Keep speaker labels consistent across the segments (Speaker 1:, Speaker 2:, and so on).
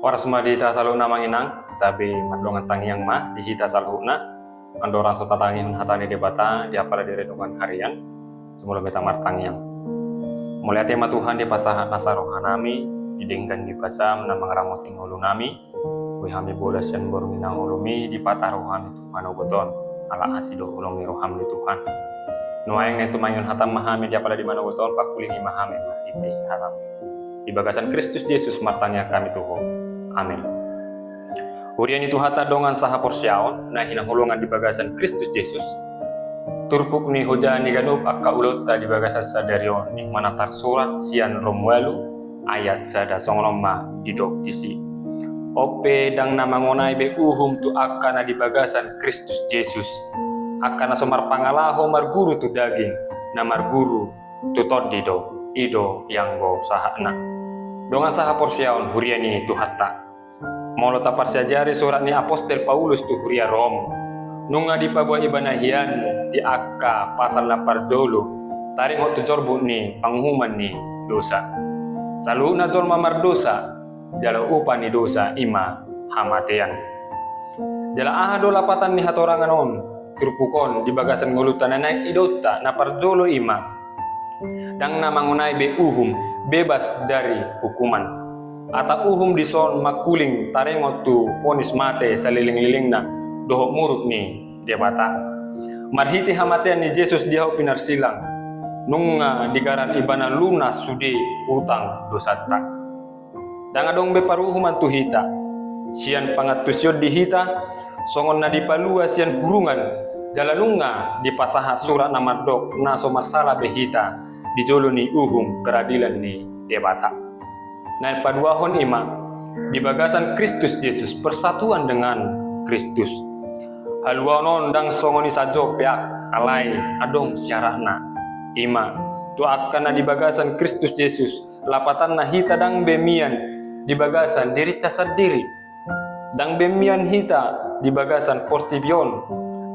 Speaker 1: Oras madita saluna manginang, tapi madongan tangiang ma dihita saluna, andoran sota tangiang hatani debata di apala direnungan harian, semula beta martangiang. Mulai tema Tuhan di pasahat nasarohanami, didenggan di pasam na mangramoting hulunami, wihami bodas yan borminang hulumi di patarohami Tuhan ogoton, ala asido ulungi roham di Tuhan. Nuayang na tumayon hatam mahami di apala di manogoton, pakulingi mahami mahiti haram. Di bagasan Kristus Yesus martanya kami Tuhan. Amin. Hurian itu hata dongan saha porsiaon na hinahulungan di bagasan Kristus Yesus. Turpuk ni hujan ni ganup akka ulota di bagasan sadarion ni manatar surat sian Romuelu ayat sada songloma didok disi. Ope dang namangonai be uhum tu akka na di bagasan Kristus Yesus. Akka na somar pangalaho marguru tu daging na marguru tu todido ido yang go sahana. Dongan saha porsiaon huriani tu hatta. Molo tapar sajari surat ni Apostel Paulus tu huria Rom. Nunga di pagwa ibanahian di akka pasal na parjolo. Taring hot tu jorbu ni panghuman ni dosa. Salu na jol mamar dosa. Jala upa ni dosa ima hamatian. Jala aha do lapatan ni hatorangan on. Turpukon di bagasan ngulutan na naik idota na parjolo ima. Dang na mangunai be uhum bebas dari hukuman. Ata uhum dison makuling tarengot tu ponis mate saliling-liling na dohok muruk ni debata. Marhiti hamatian ni Jesus dihaw pinarsilang. Nunga digaran ibana lunas sudi utang dosata. Dangadong be paruhuman tu hita. Sian pangatusyon di hita, songon na dipalua sian hurungan. Jalanunga dipasaha surat na mardok na somarsala be hita. Dijolo ni uhum keradilan ni debata. Nah paduahon ima di bagasan Kristus Yesus persatuan dengan Kristus. Haluanon dang songoni sajo peak alai adong syarana ima tu akan di bagasan Kristus Yesus lapatan na hita dang bemian di bagasan dirita sendiri dang bemian hita di bagasan portibion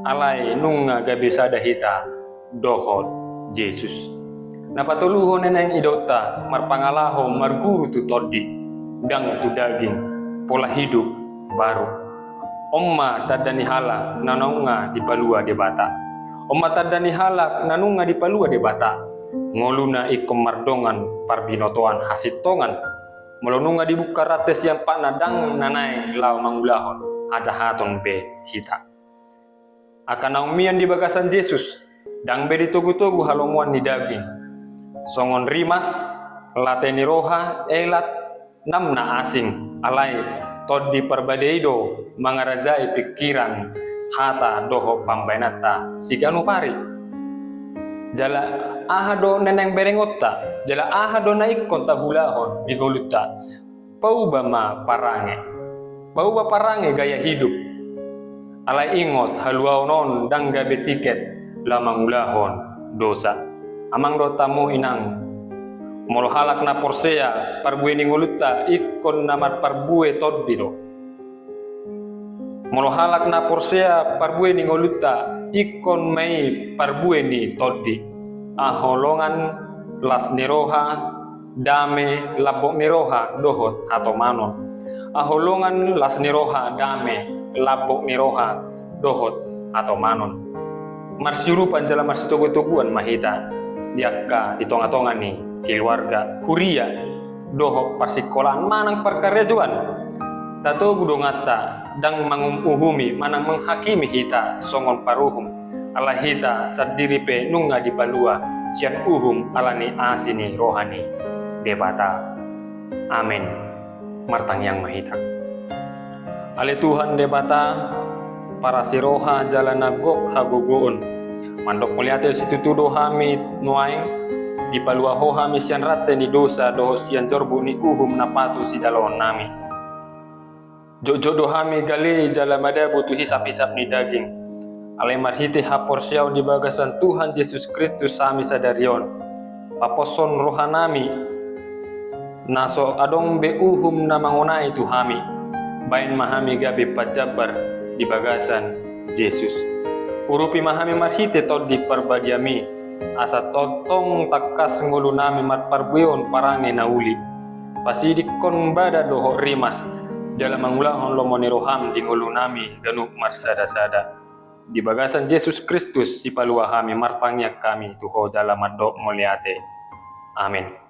Speaker 1: alai nunga gabisada hita dohot Yesus. Napatuluhon na yang idota, marpangalaho, marguru tu todi, dang tu daging, pola hidup baru. Omma tadani halak, nanunga di palua debata. Omma tadani halak, nanunga di palua debata. Ngoluna ikom mardongan, parbinotoan hasitongan. Melonunga di buka rates yang pak nadang nanay lau mangulahon, aja haton be hita. Akan naumian di bagasan Yesus, dang be ditugu-tugu halomuan ni daging. Songon rimas, lateni roha, elat, namna asing, alai, todi perbadeido, mangarajai pikiran, hata doho pambainata, siganu pari. Jala ahado neneng berengotta, jala ahado naikon tahulahon, digoluta, pauba ma parange, pauba parange gaya hidup. Alai ingot, haluaunon, dangga betiket, lamangulahon, dosa. Amang do tamu inang molo halak na porsea parbue ni nguluta ikon namar parbue toddido molo halak na porsea parbue ni nguluta ikon mai parbue ni toddi aholongan las niroha dame labok niroha dohot atau manon aholongan las niroha dame labok niroha dohot atau manon marsirupan jala marsitugu-tuguan mahita diakka di tonga-tonga ni keluarga kuria doho persikolan manang perkaryajuan tato gudongata dang mangumuhumi manang menghakimi hita songon paruhum ala hita sadiri pe nunga di palua sian uhum alani asini rohani debata amin martang yang mahita ale Tuhan debata para siroha jalanagok haguguun mandok muliate situtudo hami nuaing di paluaho hami sian rate ni dosa doho sian jorbu ni uhum napatu si jalon nami jojo hami gali jalamada butuh hisap-hisap ni daging alai marhiti hapor siau di bagasan Tuhan Yesus Kristus sami sadarion paposon rohanami naso adong be uhum na mangonai tu hami bain mahami gabi pajabar di bagasan Yesus urupi mahami marhite tod di perbadiami asa totong takas ngulunami mat parbuyon parange nauli pasidikon bada doho rimas Dalam mengulang honlo moni roham di ngulu nami ganuk marsada-sada. Di bagasan Yesus Kristus si paluahami martangnya kami tuho jala madok moliate. Amin.